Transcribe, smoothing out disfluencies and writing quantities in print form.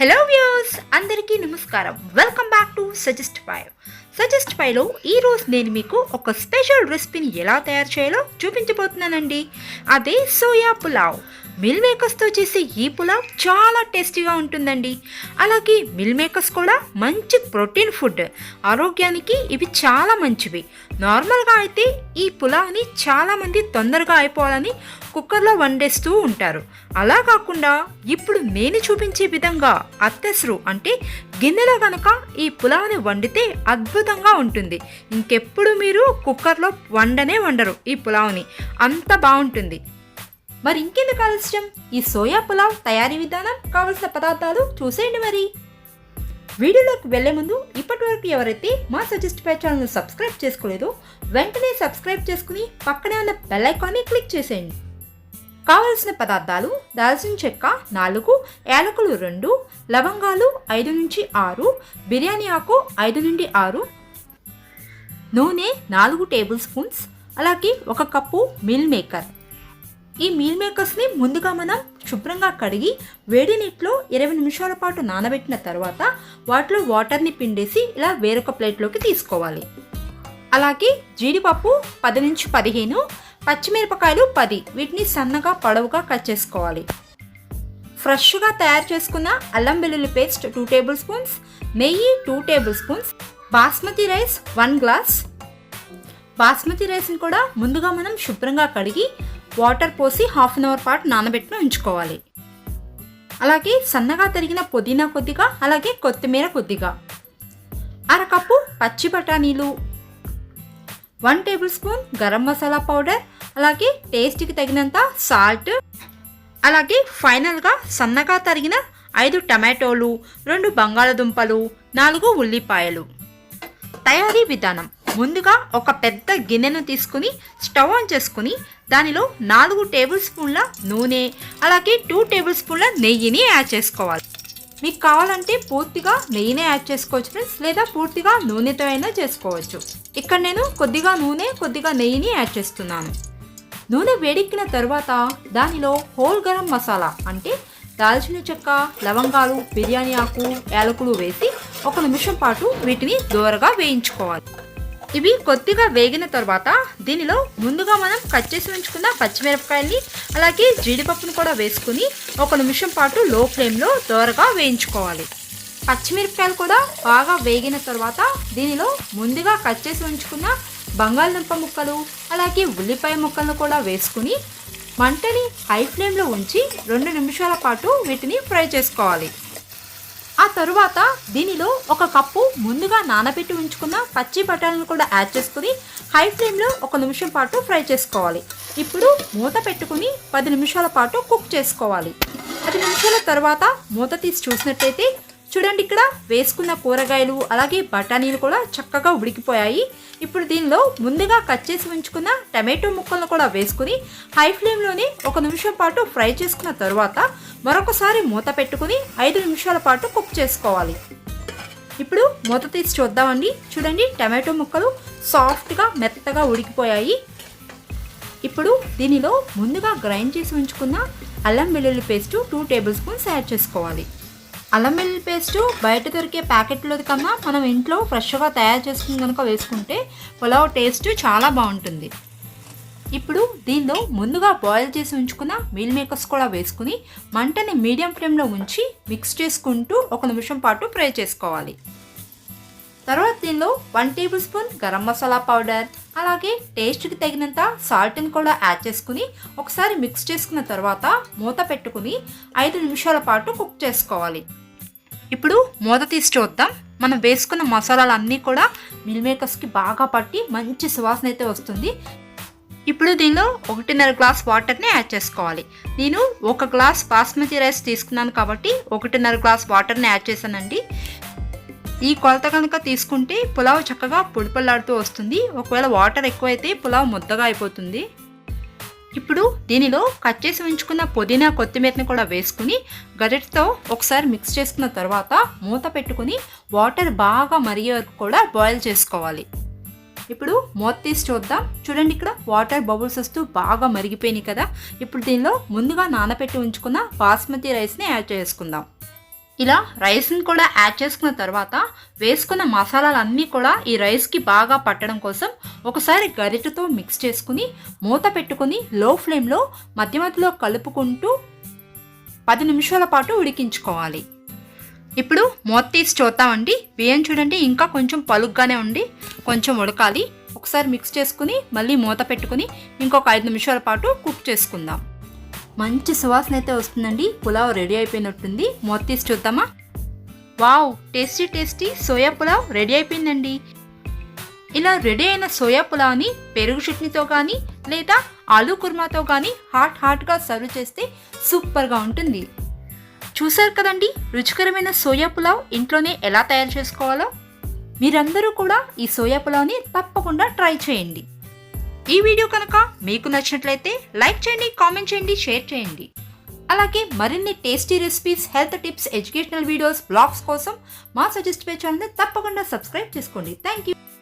Hello views, అందరికీ నమస్కారం. Welcome back to suggest ఫైవ్లో ఈరోజు నేను మీకు ఒక స్పెషల్ రెసిపీని ఎలా తయారు చేయాలో చూపించబోతున్నానండి. అదే సోయా పులావ్. మిల్ మేకర్స్తో చేసే ఈ పులావ్ చాలా టేస్టీగా ఉంటుందండి. అలాగే మిల్ మేకర్స్ కూడా మంచి ప్రోటీన్ ఫుడ్, ఆరోగ్యానికి ఇవి చాలా మంచివి. నార్మల్గా అయితే ఈ పులావ్ని చాలామంది తొందరగా అయిపోవాలని కుక్కర్లో వండేస్తూ ఉంటారు. అలా కాకుండా ఇప్పుడు నేను చూపించే విధంగా అత్తెసరు అంటే గిన్నెలో కనుక ఈ పులావ్ని వండితే అద్భుతంగా ఉంటుంది. ఇంకెప్పుడు మీరు కుక్కర్లో వండరు ఈ పులావ్ని, అంత బాగుంటుంది. మరి ఇంకెందుకు ఆలస్యం, ఈ సోయా పులావ్ తయారీ విధానం, కావలసిన పదార్థాలు చూసేయండి. మరి వీడియోలోకి వెళ్లే ముందు ఇప్పటివరకు ఎవరైతే మా సజెస్ట్ ఫైవ్ ఛానల్ని సబ్స్క్రైబ్ చేసుకోలేదో వెంటనే సబ్స్క్రైబ్ చేసుకుని పక్కనే ఉన్న బెల్ ఐకాన్ని క్లిక్ చేసేయండి. కావలసిన పదార్థాలు: దాల్చిన చెక్క 4, యాలకులు 2, లవంగాలు 5 నుంచి 6, బిర్యానీ ఆకు 5 నుండి 6, నూనె 4 టేబుల్ స్పూన్స్, అలాగే 1 కప్పు మిల్ మేకర్. ఈ మీల్ మేకర్స్ని ముందుగా మనం శుభ్రంగా కడిగి వేడి నీటిలో 20 నిమిషాల పాటు నానబెట్టిన తర్వాత వాటిలో వాటర్ని పిండేసి ఇలా వేరొక ప్లేట్లోకి తీసుకోవాలి. అలాగే జీడిపప్పు 10 నుంచి 15, పచ్చిమిరపకాయలు 10, వీటిని సన్నగా పొడవుగా కట్ చేసుకోవాలి. ఫ్రెష్గా తయారు చేసుకున్న అల్లం వెల్లుల్లి పేస్ట్ 2 టేబుల్ స్పూన్స్, నెయ్యి 2 table spoons, basmati rice 1 glass. Basmati రైస్ని కూడా ముందుగా మనం శుభ్రంగా కడిగి వాటర్ పోసి హాఫ్ అన్ అవర్ పాటు నానబెట్టుకుని ఉంచుకోవాలి. అలాగే సన్నగా తరిగిన పుదీనా కొద్దిగా, అలాగే కొత్తిమీర కొద్దిగా, 1/2 కప్పు పచ్చి బఠానీలు, 1 table spoon garam masala powder, అలాగే టేస్ట్కి తగినంత సాల్ట్, అలాగే ఫైనల్గా సన్నగా తరిగిన 5 టమాటోలు, 2 బంగాళదుంపలు, 4 ఉల్లిపాయలు. తయారీ విధానం: ముందుగా ఒక పెద్ద గిన్నెను తీసుకుని స్టవ్ ఆన్ చేసుకుని దానిలో 4 టేబుల్ స్పూన్ల నూనె, అలాగే 2 టేబుల్ స్పూన్ల నెయ్యిని యాడ్ చేసుకోవాలి. మీకు కావాలంటే పూర్తిగా నెయ్యినే యాడ్ చేసుకోవచ్చు ఫ్రెండ్స్, లేదా పూర్తిగా నూనెతో అయినా చేసుకోవచ్చు. ఇక్కడ నేను కొద్దిగా నూనె కొద్దిగా నెయ్యిని యాడ్ చేస్తున్నాను. నూనె వేడెక్కిన తర్వాత దానిలో హోల్ గరం మసాలా అంటే దాల్చిన చెక్క, లవంగాలు, బిర్యానీ ఆకు, యాలకులు వేసి 1 నిమిషం పాటు వీటిని దోరగా వేయించుకోవాలి. ఇవి కొద్దిగా వేగిన తర్వాత దీనిలో ముందుగా మనం కట్ చేసి ఉంచుకున్న పచ్చిమిరపకాయల్ని, అలాగే జీడిపప్పును కూడా వేసుకుని 1 నిమిషం పాటు లో ఫ్లేమ్లో దోరగా వేయించుకోవాలి. పచ్చిమిరపకాయలు కూడా బాగా వేగిన తర్వాత దీనిలో ముందుగా కట్ చేసి ఉంచుకున్న బంగాళదుంప ముక్కలు, అలాగే ఉల్లిపాయ ముక్కలను కూడా వేసుకుని మంటని హై ఫ్లేమ్లో ఉంచి 2 నిమిషాల పాటు వీటిని ఫ్రై చేసుకోవాలి. ఆ తరువాత దీనిలో 1 కప్పు ముందుగా నానబెట్టి ఉంచుకున్న పచ్చి బఠానీలను కూడా యాడ్ చేసుకుని హై ఫ్లేమ్లో 1 నిమిషం పాటు ఫ్రై చేసుకోవాలి. ఇప్పుడు మూత పెట్టుకుని 10 నిమిషాల పాటు కుక్ చేసుకోవాలి. 10 నిమిషాల తర్వాత మూత తీసి చూసినట్టయితే చూడండి, ఇక్కడ వేసుకున్న కూరగాయలు అలాగే బఠానీలు కూడా చక్కగా ఉడికిపోయాయి. ఇప్పుడు దీనిలో ముందుగా కట్ చేసి ఉంచుకున్న టమాటో ముక్కలను కూడా వేసుకుని హై ఫ్లేమ్లోనే 1 నిమిషం పాటు ఫ్రై చేసుకున్న తర్వాత మరొకసారి మూత పెట్టుకుని 5 నిమిషాల పాటు కుక్ చేసుకోవాలి. ఇప్పుడు మూత తీసి చూద్దామండి. చూడండి, టమాటో ముక్కలు సాఫ్ట్గా మెత్తగా ఉడికిపోయాయి. ఇప్పుడు దీనిలో ముందుగా గ్రైండ్ చేసి ఉంచుకున్న అల్లం వెల్లుల్లి పేస్ట్ 2 టేబుల్ స్పూన్స్ యాడ్ చేసుకోవాలి. అల్లం వెల్లుల్లి పేస్టు బయట దొరికే ప్యాకెట్లోది కన్నా మనం ఇంట్లో ఫ్రెష్గా తయారు చేసుకుని కనుక వేసుకుంటే పులావ్ టేస్ట్ చాలా బాగుంటుంది. ఇప్పుడు దీనిలో ముందుగా బాయిల్ చేసి ఉంచుకున్న మీల్ మేకర్స్ కూడా వేసుకుని మంటని మీడియం ఫ్లేమ్లో ఉంచి మిక్స్ చేసుకుంటూ 1 నిమిషం పాటు ఫ్రై చేసుకోవాలి. తర్వాత దీనిలో 1 table spoon garam masala powder, అలాగే టేస్ట్కి తగినంత సాల్ట్ని కూడా యాడ్ చేసుకుని ఒకసారి మిక్స్ చేసుకున్న తర్వాత మూత పెట్టుకుని 5 నిమిషాల పాటు కుక్ చేసుకోవాలి. ఇప్పుడు మూత తీసి చూద్దాం. మనం వేసుకున్న మసాలాలు అన్నీ కూడా మిల్ మేకర్స్కి బాగా పట్టి మంచి సువాసన అయితే వస్తుంది. ఇప్పుడు దీనిలో 1.5 గ్లాస్ వాటర్ని యాడ్ చేసుకోవాలి. నేను 1 గ్లాస్ బాస్మతి రైస్ తీసుకున్నాను కాబట్టి 1.5 గ్లాస్ వాటర్ని యాడ్ చేశానండి. ఈ కొలత కనుక తీసుకుంటే పులావ్ చక్కగా పొడిపొల్లాడుతూ వస్తుంది. ఒకవేళ వాటర్ ఎక్కువైతే పులావ్ ముద్దగా అయిపోతుంది. ఇప్పుడు దీనిలో కట్ చేసి ఉంచుకున్న పుదీనా కొత్తిమీరని కూడా వేసుకుని గరిటెతో ఒకసారి మిక్స్ చేసుకున్న తర్వాత మూత పెట్టుకుని వాటర్ బాగా మరిగే వరకు కూడా బాయిల్ చేసుకోవాలి. ఇప్పుడు మూత తీసి చూద్దాం. చూడండి, ఇక్కడ వాటర్ బబుల్స్ వస్తూ బాగా మరిగిపోయినాయి కదా. ఇప్పుడు దీనిలో ముందుగా నానబెట్టి ఉంచుకున్న బాస్మతి రైస్ని యాడ్ చేసుకుందాం. ఇలా రైస్ని కూడా యాడ్ చేసుకున్న తర్వాత వేసుకున్న మసాలాలన్నీ కూడా ఈ రైస్కి బాగా పట్టడం కోసం ఒకసారి గరిటెతో మిక్స్ చేసుకుని మూత పెట్టుకుని లో ఫ్లేమ్లో మధ్య మధ్యలో కలుపుకుంటూ 10 నిమిషాల పాటు ఉడికించుకోవాలి. ఇప్పుడు మూత తీసి చూద్దామండి. బియ్యం చూడండి ఇంకా కొంచెం పలుగ్గానే ఉండి కొంచెం ఉడకాలి. ఒకసారి మిక్స్ చేసుకుని మళ్ళీ మూత పెట్టుకుని ఇంకొక 5 నిమిషాల పాటు కుక్ చేసుకుందాం. మంచి సువాసన అయితే వస్తుందండి. పులావ్ రెడీ అయిపోయినట్టుంది. మూత తీసి చూద్దామా? Wow, tasty tasty soya pulao ready అయిపోయిందండి. ఇలా రెడీ అయిన సోయా పులావ్ని పెరుగు చట్నీతో కానీ లేదా ఆలూ కుర్మాతో కానీ హాట్గా సర్వ్ చేస్తే సూపర్గా ఉంటుంది. చూసారు కదండి రుచికరమైన సోయా పులావ్ ఇంట్లోనే ఎలా తయారు చేసుకోవాలో. మీరందరూ కూడా ఈ సోయా పులావ్ని తప్పకుండా ట్రై చేయండి. ఈ వీడియో కనుక మీకు నచ్చినట్లయితే లైక్ చేయండి, కామెంట్ చేయండి, షేర్ చేయండి. అలాగే మరిన్ని tasty recipes, health tips, educational videos, blogs కోసం మా సజెస్ట్ పై ఛానల్ని తప్పకుండా సబ్స్క్రైబ్ చేసుకోండి. Thank you.